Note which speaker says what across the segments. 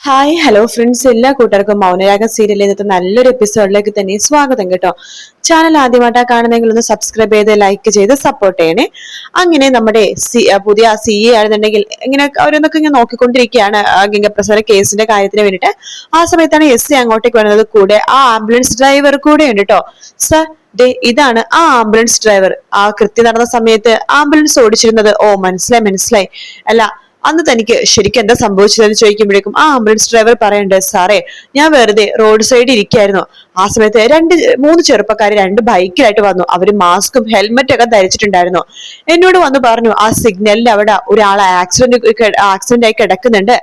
Speaker 1: Hi hello friends, എല്ലാ കൂട്ടർക്കും മൗനരാഗ സീരിയലിൽ ഇന്നത്തെ നല്ലൊരു എപ്പിസോഡിലേക്ക് തന്നെ സ്വാഗതം കേട്ടോ. ചാനൽ ആദ്യമായിട്ടാണ് കാണുന്നെങ്കിൽ ഒന്ന് സബ്സ്ക്രൈബ് ചെയ്ത് ലൈക്ക് ചെയ്ത് സപ്പോർട്ട് ചെയ്യണേ. അങ്ങനെ നമ്മുടെ പുതിയ CA ആണെന്നുണ്ടെങ്കിൽ ഇങ്ങനെ അവരൊന്നൊക്കെ ഇങ്ങനെ നോക്കിക്കൊണ്ടിരിക്കുകയാണ് ഗംഗപ്രസാദ് കേസിന്റെ കാര്യത്തിന് വേണ്ടിയിട്ട്. ആ സമയത്താണ് SC അങ്ങോട്ടേക്ക് വരുന്നത്. കൂടെ ആ ആംബുലൻസ് ഡ്രൈവർ കൂടെ ഉണ്ട് കേട്ടോ. സർ, ഇതാണ് ആ ആംബുലൻസ് ഡ്രൈവർ. ആ കൃത്യം നടന്ന സമയത്ത് ആംബുലൻസ് ഓടിച്ചിരുന്നത്. ഓ, മനസ്സിലായി. അല്ല, അന്ന് തനിക്ക് ശരിക്കും എന്താ സംഭവിച്ചതെന്ന് ചോദിക്കുമ്പോഴേക്കും ആ ആംബുലൻസ് ഡ്രൈവർ പറയണ്ടേ, സാറേ, ഞാൻ വെറുതെ റോഡ് സൈഡിൽ ഇരിക്കായിരുന്നു. ആ സമയത്ത് മൂന്ന് ചെറുപ്പക്കാർ രണ്ട് ബൈക്കിലായിട്ട് വന്നു. അവര് മാസ്കും ഹെൽമെറ്റ് ഒക്കെ ധരിച്ചിട്ടുണ്ടായിരുന്നു. എന്നോട് വന്ന് പറഞ്ഞു, ആ സിഗ്നലിൽ അവിടെ ഒരാളെ ആക്സിഡന്റ് ആയി കിടക്കുന്നുണ്ട്,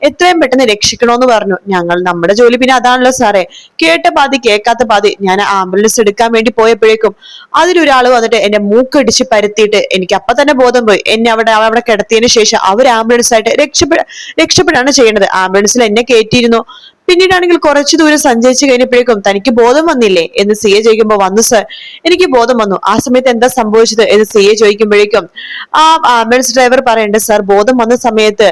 Speaker 1: എത്രയും പെട്ടെന്ന് രക്ഷിക്കണോന്ന് പറഞ്ഞു. നമ്മുടെ ജോലി പിന്നെ അതാണല്ലോ സാറേ. കേട്ട പാതി കേൾക്കാത്ത പാതി. ഞാൻ ആംബുലൻസ് എടുക്കാൻ വേണ്ടി പോയപ്പോഴേക്കും അതിലൊരാൾ വന്നിട്ട് എന്റെ മൂക്കടിച്ച് പരത്തിയിട്ട് എനിക്ക് അപ്പൊ തന്നെ ബോധം പോയി. എന്നെ അവിടെ കിടത്തിയതിനു ശേഷം അവർ ആംബുലൻസ് ആയിട്ട് രക്ഷപ്പെടാണ് ചെയ്യുന്നത്. ആംബുലൻസിൽ എന്നെ കയറ്റിയിരുന്നു. പിന്നീടാണെങ്കിൽ കുറച്ചു ദൂരം സഞ്ചരിച്ചു കഴിഞ്ഞപ്പോഴേക്കും തനിക്ക് ബോധം വന്നില്ലേ എന്ന് CA ചോദിക്കുമ്പോ, വന്നു സർ, എനിക്ക് ബോധം വന്നു. ആ സമയത്ത് എന്താ സംഭവിച്ചത് എന്ന് CA ചോദിക്കുമ്പോഴേക്കും ആ ആംബുലൻസ് ഡ്രൈവർ പറയണ്ട്, സർ, ബോധം വന്ന സമയത്ത്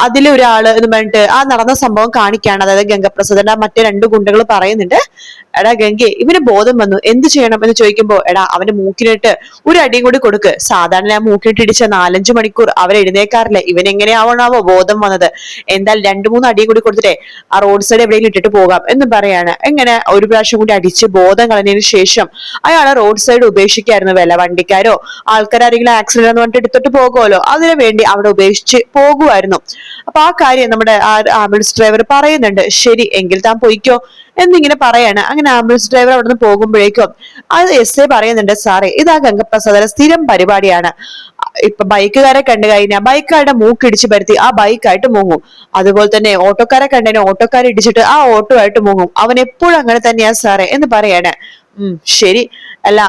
Speaker 1: അതിലൊരാള് എന്ന് പറഞ്ഞിട്ട് ആ നടന്ന സംഭവം കാണിക്കാണ്. അതായത് ഗംഗപ്രസാദിന്റെ മറ്റേ രണ്ട് ഗുണ്ടകൾ പറയുന്നുണ്ട്, എടാ ഗംഗെ, ഇവന് ബോധം വന്നു, എന്ത് ചെയ്യണം എന്ന് ചോദിക്കുമ്പോ, എടാ, അവന്റെ മൂക്കിനിട്ട് ഒരു അടിയും കൂടി കൊടുക്ക്. സാധാരണ ആ മൂക്കിനിട്ട് ഇടിച്ച 4-5 മണിക്കൂർ അവർ എഴുന്നേക്കാറില്ല. ഇവൻ എങ്ങനെയാവണാവോ ബോധം വന്നത്? എന്തായാലും 2-3 അടിയും കൂടി കൊടുത്തിട്ടേ ആ റോഡ് സൈഡ് എവിടെയെങ്കിലും ഇട്ടിട്ട് പോകാം എന്ന് പറയാണ്. എങ്ങനെ ഒരു പ്രാവശ്യം കൂടി അടിച്ച് ബോധം കളഞ്ഞതിന് ശേഷം അയാളെ റോഡ് സൈഡ് ഉപേക്ഷിക്കായിരുന്നു. വല്ല വണ്ടിക്കാരോ ആൾക്കാരെങ്കിലും ആക്സിഡന്റ് എന്ന് പറഞ്ഞിട്ട് എടുത്തിട്ട് പോകുമല്ലോ, അതിനു വേണ്ടി അവിടെ ഉപേക്ഷിച്ച് പോകുമായിരുന്നു. അപ്പൊ ആ കാര്യം നമ്മുടെ ആ ആംബുലൻസ് ഡ്രൈവർ പറയുന്നുണ്ട്. ശരി, എങ്കിൽ താൻ പൊയ്ക്കോ എന്നിങ്ങനെ പറയാണ്. അങ്ങനെ ആംബുലൻസ് ഡ്രൈവർ അവിടെ നിന്ന് പോകുമ്പോഴേക്കും അത് SI പറയുന്നുണ്ട്, സാറേ, ഇതാ ഗംഗപ്രസാദിന്റെ സ്ഥിരം പരിപാടിയാണ്. ഇപ്പൊ ബൈക്കുകാരെ കണ്ടു കഴിഞ്ഞാൽ ബൈക്കുകാരുടെ മൂക്കിടിച്ച് പരത്തി ആ ബൈക്കായിട്ട് മുങ്ങും. അതുപോലെ തന്നെ ഓട്ടോക്കാരെ കണ്ടതിന് ഓട്ടോക്കാരെ ഇടിച്ചിട്ട് ആ ഓട്ടോ ആയിട്ട് മുങ്ങും. അവൻ എപ്പോഴും അങ്ങനെ തന്നെയാ സാറേ എന്ന് പറയാണ്. ശരി. അല്ല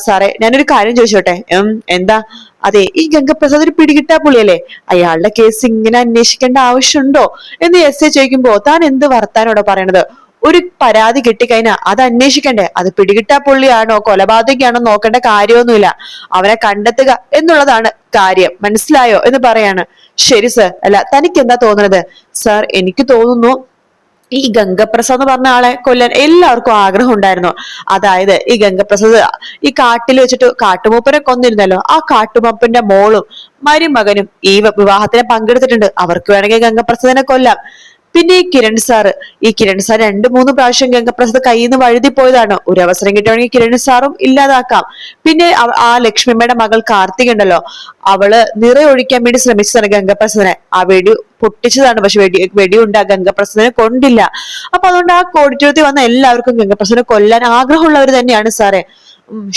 Speaker 1: സാറേ, ഞാനൊരു കാര്യം ചോദിച്ചോട്ടെ? എന്താ? അതെ, ഈ ഗംഗപ്രസാദ് ഒരു പിടികിട്ടാ പുള്ളിയല്ലേ? അയാളുടെ കേസ് ഇങ്ങനെ അന്വേഷിക്കേണ്ട ആവശ്യമുണ്ടോ എന്ന് SI ചോദിക്കുമ്പോ, താൻ എന്ത് വർത്താനോടോ പറയണത്? ഒരു പരാതി കിട്ടിക്കഴിഞ്ഞാൽ അത് അന്വേഷിക്കണ്ടേ? അത് പിടികിട്ടാ പുള്ളിയാണോ കൊലപാതകയാണോ നോക്കേണ്ട കാര്യമൊന്നുമില്ല. അവനെ കണ്ടെത്തുക എന്നുള്ളതാണ് കാര്യം, മനസ്സിലായോ എന്ന് പറയാണ്. ശരി സർ. അല്ല, തനിക്ക് എന്താ തോന്നുന്നത്? സർ, എനിക്ക് തോന്നുന്നു ഈ ഗംഗപ്രസാദ് എന്ന് പറഞ്ഞ ആളെ കൊല്ലാൻ എല്ലാവർക്കും ആഗ്രഹം ഉണ്ടായിരുന്നു. അതായത് ഈ ഗംഗപ്രസാദ് ഈ കാട്ടിൽ വെച്ചിട്ട് കാട്ടുമൂപ്പനെ കൊന്നിരുന്നല്ലോ, ആ കാട്ടുമൂപ്പന്റെ മോളും മരുമകനും ഈ വിവാഹത്തിന് പങ്കെടുത്തിട്ടുണ്ട്. അവർക്ക് വേണമെങ്കിൽ ഗംഗപ്രസാദിനെ കൊല്ലാം. പിന്നെ ഈ കിരൺ സാർ 2-3 പ്രാവശ്യം ഗംഗപ്രസാദ് കയ്യിൽ നിന്ന് വഴുതി പോയതാണ്. ഒരു അവസരം കിട്ടുവാണെങ്കിൽ കിരൺ സാറും ഇല്ലാതാക്കാം. പിന്നെ ആ ലക്ഷ്മിമ്മയുടെ മകൾ കാർത്തിക ഉണ്ടല്ലോ, അവള് നിറയൊഴിക്കാൻ വേണ്ടി ശ്രമിച്ചതാണ് ഗംഗപ്രസാദിനെ. ആ വെടി പൊട്ടിച്ചതാണ്. പക്ഷെ വെടിയുണ്ട ഗംഗപ്രസാദിനെ കൊണ്ടില്ല. അപ്പൊ അതുകൊണ്ട് ആ ഓഡിറ്റോറിയത്തിൽ വന്ന എല്ലാവർക്കും ഗംഗപ്രസാദിനെ കൊല്ലാൻ ആഗ്രഹമുള്ളവർ തന്നെയാണ് സാറേ.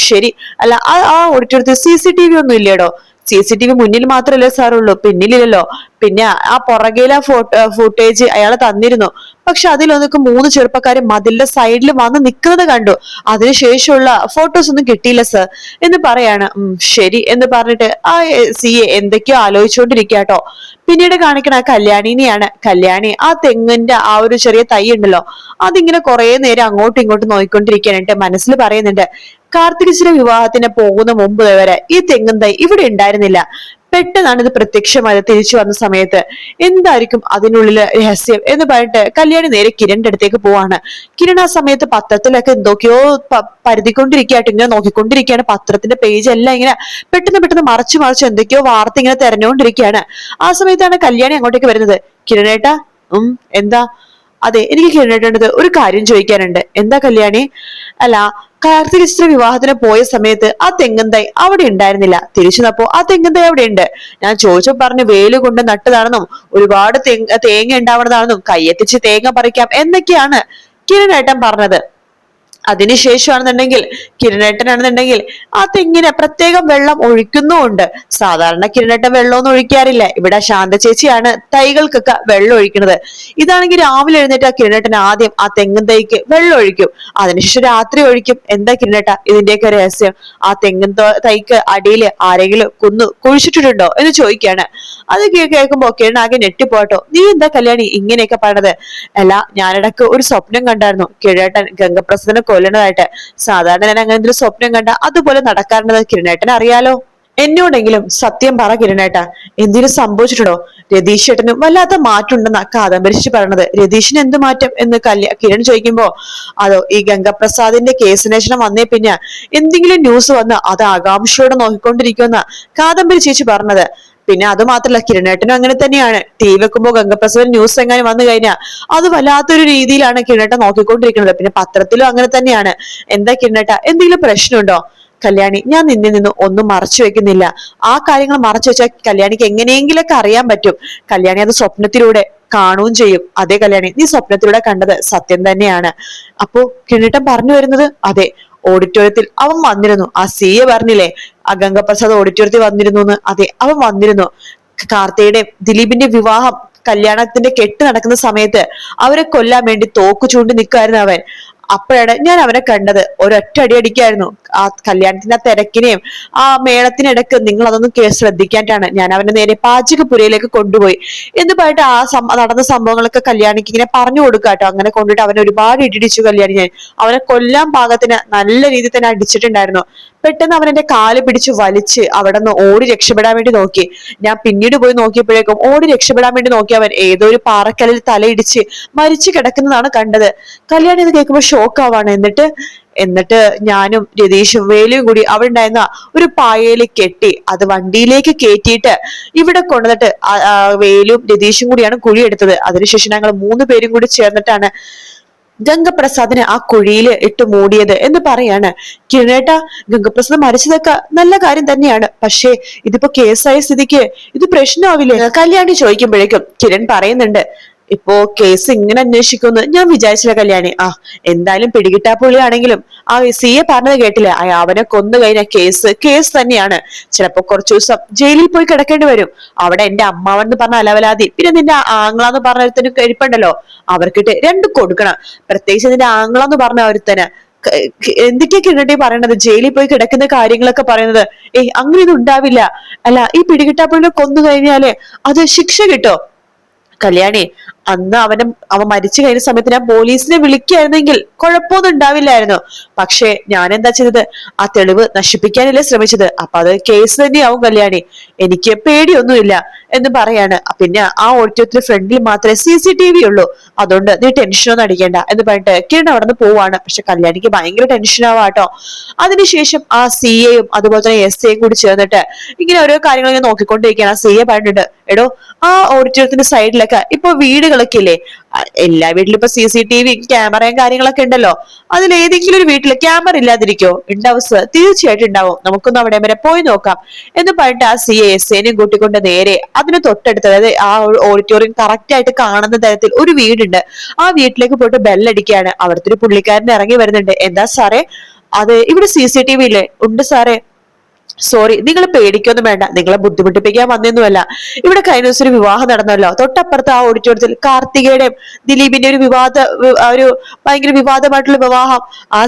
Speaker 1: ശരി. അല്ല, ആ ഓഡിറ്റോറിയത്തിൽ CCTV ഒന്നും ഇല്ലേടോ? CCTV മുന്നിൽ മാത്രമല്ലേ സാറുള്ളൂ, പിന്നിലില്ലല്ലോ. പിന്നെ ആ പുറകെയിലെ ഫുട്ടേജ് അയാൾ തന്നിരുന്നു. പക്ഷെ അതിലൊന്നൊക്കെ 3 ചെറുപ്പക്കാര് മതിലിന്റെ സൈഡിൽ വന്ന് നിൽക്കുന്നത് കണ്ടു. അതിനുശേഷമുള്ള ഫോട്ടോസ് ഒന്നും കിട്ടിയില്ല സർ എന്ന് പറയാണ്. ശരി എന്ന് പറഞ്ഞിട്ട് ആ CA എന്തൊക്കെയോ ആലോചിച്ചുകൊണ്ടിരിക്കാട്ടോ. പിന്നീട് കാണിക്കണ കല്യാണിനെയാണ്. കല്യാണി ആ തെങ്ങിന്റെ ആ ഒരു ചെറിയ തൈ ഉണ്ടല്ലോ, അതിങ്ങനെ കുറെ നേരം അങ്ങോട്ടും ഇങ്ങോട്ടും നോക്കിക്കൊണ്ടിരിക്കാനായിട്ട് മനസ്സിൽ പറയുന്നുണ്ട്, കാർത്തികച്ചിന്റെ വിവാഹത്തിന് പോകുന്ന മുമ്പ് വരെ ഈ തെങ്ങും തൈ ഇവിടെ ഉണ്ടായിരുന്നില്ല. പെട്ടെന്നാണ് ഇത് പ്രത്യക്ഷമായത് തിരിച്ചു വന്ന സമയത്ത്. എന്തായിരിക്കും അതിനുള്ളില് രഹസ്യം എന്ന് പറഞ്ഞിട്ട് കല്യാണി നേരെ കിരണിന്റെ അടുത്തേക്ക് പോവാണ്. കിരൺ ആ സമയത്ത് പത്രത്തിലൊക്കെ എന്തൊക്കെയോ പരതിക്കൊണ്ടിരിക്കുകയായിട്ട് ഇങ്ങനെ നോക്കിക്കൊണ്ടിരിക്കുകയാണ്. പത്രത്തിന്റെ പേജ് എല്ലാം ഇങ്ങനെ പെട്ടെന്ന് മറിച്ച് എന്തൊക്കെയോ വാർത്ത ഇങ്ങനെ തെരഞ്ഞുകൊണ്ടിരിക്കുകയാണ്. ആ സമയത്താണ് കല്യാണി അങ്ങോട്ടേക്ക് വരുന്നത്. കിരണേട്ടാ, എന്താ? അതെ, എനിക്ക് കിരണേട്ടേണ്ടത് ഒരു കാര്യം ചോദിക്കാനുണ്ട്. എന്താ കല്യാണി? അല്ല, കാർത്തിക ചിത്ര വിവാഹത്തിന് പോയ സമയത്ത് ആ തെങ്ങും തൈ അവിടെ ഉണ്ടായിരുന്നില്ല. തിരിച്ചു നപ്പോ ആ തെങ്ങും തൈ അവിടെ ഉണ്ട്. ഞാൻ ചോദിച്ചു പറഞ്ഞു വേല് കൊണ്ട് നട്ടതാണെന്നും ഒരുപാട് തേങ്ങ ഉണ്ടാവണതാണെന്നും കയ്യെത്തിച്ച് തേങ്ങ പറിക്കാം എന്നൊക്കെയാണ് കിരണേട്ടൻ പറഞ്ഞത്. അതിനുശേഷമാണെന്നുണ്ടെങ്കിൽ കിരണേട്ടനാണെന്നുണ്ടെങ്കിൽ ആ തെങ്ങിന് പ്രത്യേകം വെള്ളം ഒഴിക്കുന്നുമുണ്ട്. സാധാരണ കിരണേട്ടൻ വെള്ളമൊന്നും ഒഴിക്കാറില്ല. ഇവിടെ ശാന്ത ചേച്ചിയാണ് തൈകൾക്കൊക്കെ വെള്ളം ഒഴിക്കുന്നത്. ഇതാണെങ്കിൽ രാവിലെ എഴുന്നേറ്റ് ആ കിരണേട്ടൻ ആദ്യം ആ തെങ്ങിൻ തൈക്ക് വെള്ളം ഒഴിക്കും, അതിനുശേഷം രാത്രി ഒഴിക്കും. എന്താ കിരണേട്ട ഇതിന്റെയൊക്കെ രഹസ്യം? ആ തെങ്ങിൻ തൈക്ക് അടിയിൽ ആരെങ്കിലും കുഴിച്ചിട്ടുണ്ടോ എന്ന് ചോദിക്കാണ്. അത് കേൾക്കുമ്പോ കിരൺ ആകെ ഞെട്ടിപ്പോട്ടോ. നീ എന്താ കല്യാണി ഇങ്ങനെയൊക്കെ പറഞ്ഞത്? അല്ല, ഞാനിടക്ക് ഒരു സ്വപ്നം കണ്ടായിരുന്നു, കിരണേട്ടൻ ഗംഗപ്രസാദിനെ കൊല്ലണതായിട്ട്. സാധാരണ ഞാൻ അങ്ങനെ എന്തൊരു സ്വപ്നം കണ്ട അതുപോലെ നടക്കാറുണ്ടെന്ന് കിരണേട്ടൻ അറിയാലോ. എന്നോടെങ്കിലും സത്യം പറ കിരണേട്ടാ, എന്തിനു സംഭവിച്ചിട്ടുണ്ടോ? രതീഷ് ചേട്ടനും വല്ലാത്ത മാറ്റം ഉണ്ടെന്ന കാദംബരിച്ച് പറയണത്. രതീഷിന് എന്ത് മാറ്റം എന്ന് കിരൺ ചോദിക്കുമ്പോ, അതോ ഈ ഗംഗപ്രസാദിന്റെ കേസിനേഷണം വന്നേ പിന്നെ എന്തെങ്കിലും ന്യൂസ് വന്ന് അത് ആകാംക്ഷയോടെ നോക്കിക്കൊണ്ടിരിക്കുമെന്ന കാദംബരി ചേച്ചി പറഞ്ഞത്. പിന്നെ അത് മാത്രല്ല, കിരണേട്ടനും അങ്ങനെ തന്നെയാണ്. ടി വി വെക്കുമ്പോ ഗംഗപ്രസാദ് ന്യൂസ് എങ്ങനെ വന്നു കഴിഞ്ഞാൽ അത് വല്ലാത്തൊരു രീതിയിലാണ് കിരണേട്ടൻ നോക്കിക്കൊണ്ടിരിക്കുന്നത്. പിന്നെ പത്രത്തിലും അങ്ങനെ തന്നെയാണ്. എന്താ കിരണേട്ട, എന്തെങ്കിലും പ്രശ്നമുണ്ടോ? കല്യാണി, ഞാൻ നിന്നിൽ നിന്ന് ഒന്നും മറച്ചു വെക്കുന്നില്ല. ആ കാര്യങ്ങൾ മറച്ചു വെച്ചാൽ കല്യാണിക്ക് എങ്ങനെയെങ്കിലൊക്കെ അറിയാൻ പറ്റും. കല്യാണി അത് സ്വപ്നത്തിലൂടെ കാണുകയും ചെയ്യും. അതെ കല്യാണി, നീ സ്വപ്നത്തിലൂടെ കണ്ടത് സത്യം തന്നെയാണ്. അപ്പോ കിരീട്ടൻ പറഞ്ഞു വരുന്നത്, അതെ, ഓഡിറ്റോറിയത്തിൽ അവൻ വന്നിരുന്നു. ആ സിയെ പറഞ്ഞില്ലേ, ആ ഗംഗപ്രസാദ് ഓഡിറ്റോറിയത്തിൽ വന്നിരുന്നു എന്ന്. അതെ, അവൻ വന്നിരുന്നു. കാർത്തിയുടെയും ദിലീപിന്റെ വിവാഹം, കല്യാണത്തിന്റെ കെട്ട് നടക്കുന്ന സമയത്ത് അവരെ കൊല്ലാൻ വേണ്ടി തോക്ക് ചൂണ്ടി നിൽക്കുമായിരുന്നു അവൻ. അപ്പോഴാണ് ഞാൻ അവനെ കണ്ടത്. ഒരൊറ്റ അടി അടിക്കായിരുന്നു. ആ കല്യാണത്തിന്റെ ആ തിരക്കിനെയും ആ മേളത്തിനിടക്ക് നിങ്ങൾ അതൊന്നും ശ്രദ്ധിക്കാനായിട്ടാണ് ഞാൻ അവനെ നേരെ പാചകപ്പുരയിലേക്ക് കൊണ്ടുപോയി എന്ന് പറഞ്ഞിട്ട് നടന്ന സംഭവങ്ങളൊക്കെ കല്യാണിക്ക് ഇങ്ങനെ പറഞ്ഞു കൊടുക്കാട്ടോ. അങ്ങനെ കൊണ്ടിട്ട് അവനെ ഒരുപാട് ഇടിച്ചു കല്യാണി. ഞാൻ അവനെ കൊല്ലാൻ പാകത്തിന് നല്ല രീതിയിൽ തന്നെ അടിച്ചിട്ടുണ്ടായിരുന്നു. പെട്ടെന്ന് അവൻ എന്റെ കാല് പിടിച്ച് വലിച്ച് അവിടെ നിന്ന് ഓടി രക്ഷപ്പെടാൻ വേണ്ടി നോക്കി. ഞാൻ പിന്നീട് പോയി നോക്കിയപ്പോഴേക്കും ഓടി രക്ഷപ്പെടാൻ വേണ്ടി നോക്കിയവൻ ഏതോ ഒരു പാറക്കല്ലിൽ തലയിടിച്ച് മരിച്ചു കിടക്കുന്നതാണ് കണ്ടത്. കല്യാണി ഇത് കേൾക്കുമ്പോൾ ഷോക്ക് ആവാണ്. എന്നിട്ട് ഞാനും രതീഷും വേലയും കൂടി അവിടെ ഉണ്ടായിരുന്ന ഒരു പായയിൽ കെട്ടി അത് വണ്ടിയിലേക്ക് കയറ്റിയിട്ട് ഇവിടെ കൊണ്ടുവന്നിട്ട് വേലും രതീഷും കൂടിയാണ് കുഴിയെടുത്തത്. അതിനുശേഷം ഞങ്ങൾ 3 പേരും കൂടി ചേർന്നിട്ടാണ് ഗംഗപ്രസാദിനെ ആ കുഴിയിൽ ഇട്ട് മൂടിയത് എന്ന് പറയാണ്. കിരണേട്ട, ഗംഗപ്രസാദ് മരിച്ചതൊക്കെ നല്ല കാര്യം തന്നെയാണ്. പക്ഷേ ഇതിപ്പോ കേസായ സ്ഥിതിക്ക് ഇത് പ്രശ്നമാവില്ലേ? കല്യാണി ചോദിക്കുമ്പോഴേക്കും കിരൺ പറയുന്നുണ്ട്, ഇപ്പോ കേസ് ഇങ്ങനെ അന്വേഷിക്കുമെന്ന് ഞാൻ വിചാരിച്ചില്ല കല്യാണി. എന്തായാലും പിടികിട്ടാപ്പുള്ളിയാണെങ്കിലും ആ സിയെ പറഞ്ഞത് കേട്ടില്ലേ, അവനെ കൊന്നു കഴിഞ്ഞ കേസ് തന്നെയാണ്. ചിലപ്പോ കുറച്ചു ദിവസം ജയിലിൽ പോയി കിടക്കേണ്ടി വരും. അവിടെ എന്റെ അമ്മാവൻ എന്ന് പറഞ്ഞ അലവലാതി, പിന്നെ നിന്റെ ആങ്ങളാന്ന് പറഞ്ഞ ഒരുത്തന് കഴിപ്പുണ്ടല്ലോ, അവർക്കിട്ട് 2 കൊടുക്കണം. പ്രത്യേകിച്ച് നിന്റെ ആങ്ങളാന്ന് പറഞ്ഞ ഒരുത്തന് എന്തൊക്കെയാ കിരണട്ടി പറയണത്? ജയിലിൽ പോയി കിടക്കുന്ന കാര്യങ്ങളൊക്കെ പറയുന്നത്. അങ്ങനെയൊന്നും ഉണ്ടാവില്ല. അല്ല, ഈ പിടികിട്ടാപ്പുള്ളിനെ കൊന്നു കഴിഞ്ഞാല് അത് ശിക്ഷ കിട്ടോ? കല്യാണി, അന്ന് അവൻ മരിച്ചു കഴിഞ്ഞ സമയത്ത് ഞാൻ പോലീസിനെ വിളിക്കായിരുന്നെങ്കിൽ കുഴപ്പമൊന്നും ഉണ്ടാവില്ലായിരുന്നു. പക്ഷെ ഞാൻ എന്താ ചെയ്തത്? ആ തെളിവ് നശിപ്പിക്കാനല്ലേ ശ്രമിച്ചത്. അപ്പൊ അത് കേസ് തന്നെയാവും കല്യാണി. എനിക്ക് പേടിയൊന്നുമില്ല എന്ന് പറയാണ്. പിന്നെ ആ ഓഡിറ്റോറിയത്തിന്റെ ഫ്രണ്ടിൽ മാത്രമേ CCTV ഉള്ളൂ. അതുകൊണ്ട് നീ ടെൻഷനൊന്നും അടിക്കേണ്ട എന്ന് പറഞ്ഞിട്ട് കിരൺ അവിടെ നിന്ന് പോവാണ്. പക്ഷെ കല്യാണിക്ക് ഭയങ്കര ടെൻഷൻ ആവാട്ടോ. അതിനുശേഷം ആ CAയും അതുപോലെ തന്നെ SAയും കൂടി ചേർന്നിട്ട് ഇങ്ങനെ ഓരോ കാര്യങ്ങൾ ഇങ്ങനെ നോക്കിക്കൊണ്ടിരിക്കുകയാണ്. ആ CA പറഞ്ഞിട്ട്, എടോ, ആ ഓഡിറ്റോറിയത്തിന്റെ സൈഡിലൊക്കെ ഇപ്പൊ വീടുകളൊക്കെ ഇല്ലേ, എല്ലാ വീട്ടിലും ഇപ്പൊ CCTV ക്യാമറയും കാര്യങ്ങളൊക്കെ ഉണ്ടല്ലോ. അതിൽ ഏതെങ്കിലും ഒരു വീട്ടില് ക്യാമറ ഇല്ലാതിരിക്കോ? ഉണ്ടാവും സർ, തീർച്ചയായിട്ടും ഉണ്ടാവും. നമുക്കൊന്ന് അവിടെ വരെ പോയി നോക്കാം എന്ന് പറഞ്ഞിട്ട് ആ CA SAനെയും കൂട്ടിക്കൊണ്ട് നേരെ അതിന് തൊട്ടടുത്ത്, അതായത് ആ ഓഡിറ്റോറിയം കറക്റ്റ് ആയിട്ട് കാണുന്ന തരത്തിൽ ഒരു വീടുണ്ട്. ആ വീട്ടിലേക്ക് പോയിട്ട് ബെല്ലടിക്കുകയാണ്. അവിടുത്തെ ഒരു പുള്ളിക്കാരൻ ഇറങ്ങി വരുന്നുണ്ട്. എന്താ സാറേ? അത് ഇവിടെ CCTV ഇല്ലേ? ഉണ്ട് സാറേ. സോറി, നിങ്ങൾ പേടിക്കൊന്നും വേണ്ട, നിങ്ങളെ ബുദ്ധിമുട്ടിപ്പിക്കാൻ വന്നൊന്നുമല്ല. ഇവിടെ കഴിഞ്ഞ ദിവസം ഒരു വിവാഹം നടന്നല്ലോ, തൊട്ടപ്പുറത്ത് ആ ഓഡിറ്റോറിയത്തിൽ കാർത്തികയുടെയും ദിലീപിന്റെ ഒരു ഭയങ്കര വിവാദമായിട്ടുള്ള വിവാഹം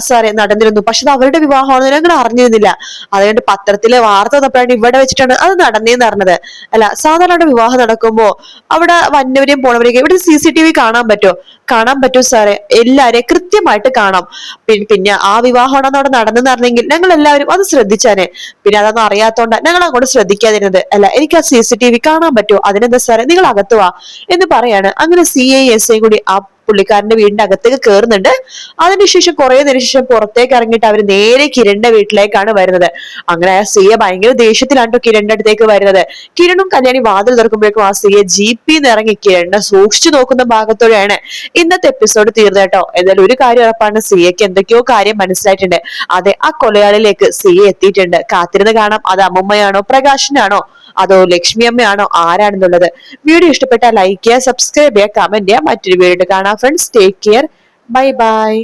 Speaker 1: സാറേ നടന്നിരുന്നു. പക്ഷെ അത് അവരുടെ വിവാഹമാണെന്ന് ഞങ്ങൾ അറിഞ്ഞിരുന്നില്ല. അതുകൊണ്ട് പത്രത്തിലെ വാർത്ത വന്നപ്പോഴാണ് ഇവിടെ വെച്ചിട്ടാണ് അത് നടന്നേന്ന് പറഞ്ഞത്. അല്ല, സാധാരണ വിവാഹം നടക്കുമ്പോ അവിടെ വന്നവരെയും പോണവരെയും ഇവിടെ CCTV കാണാൻ പറ്റും സാറേ. എല്ലാരെയും കൃത്യമായിട്ട് കാണാം. പിന്നെ ആ വിവാഹമാണെന്ന് അവിടെ നടന്നെന്ന് അറിഞ്ഞെങ്കിൽ ഞങ്ങൾ എല്ലാവരും അത് ശ്രദ്ധിച്ചാനെ. പിന്നെ അതൊന്നും അറിയാത്തോണ്ട് ഞങ്ങൾ അങ്ങോട്ട് ശ്രദ്ധിക്കാതിരുന്നത്. അല്ല, എനിക്ക് ആ CCTV കാണാൻ പറ്റുമോ? അതിനെന്താ സാറേ, നിങ്ങൾ അകത്ത് വാ എന്ന് പറയാണ്. അങ്ങനെ CA SAയും കൂടി ആ പുള്ളിക്കാരന്റെ വീടിന്റെ അകത്തേക്ക് കയറുന്നുണ്ട്. അതിനുശേഷം കുറെ നേരം ശേഷം പുറത്തേക്ക് ഇറങ്ങിയിട്ട് അവര് നേരെ കിരണിന്റെ വീട്ടിലേക്കാണ് വരുന്നത്. അങ്ങനെ ആ CA ഭയങ്കര ദേഷ്യത്തിലാണ് കിരണിന്റെ അടുത്തേക്ക് വരുന്നത്. കിരണും കല്യാണി വാതിൽ തുറക്കുമ്പോഴേക്കും ആ CA ജീപ്പിന്ന് ഇറങ്ങി കിരണിനെ സൂക്ഷിച്ചു നോക്കുന്ന ഭാഗത്തോടെയാണ് ഇന്നത്തെ എപ്പിസോഡ് തീർന്നേട്ടോ. എന്നാലും ഒരു കാര്യം ഉറപ്പാണ്, CAക്ക് എന്തൊക്കെയോ കാര്യം മനസ്സിലായിട്ടുണ്ട്. അതെ, ആ കൊലയാളിലേക്ക് CA എത്തിയിട്ടുണ്ട്. കാത്തിരുന്ന് കാണാം, അത് അമ്മുമ്മയാണോ, പ്രകാശനാണോ, അതോ ലക്ഷ്മി അമ്മയാണോ, ആരാണെന്നുള്ളത്. വീഡിയോ ഇഷ്ടപ്പെട്ടാൽ ലൈക്ക് ചെയ്യുക, സബ്സ്ക്രൈബ് ചെയ്യുക, കമന്റ് ചെയ്യുക. മറ്റൊരു വീഡിയോ കാണാം friends. Take care, bye bye.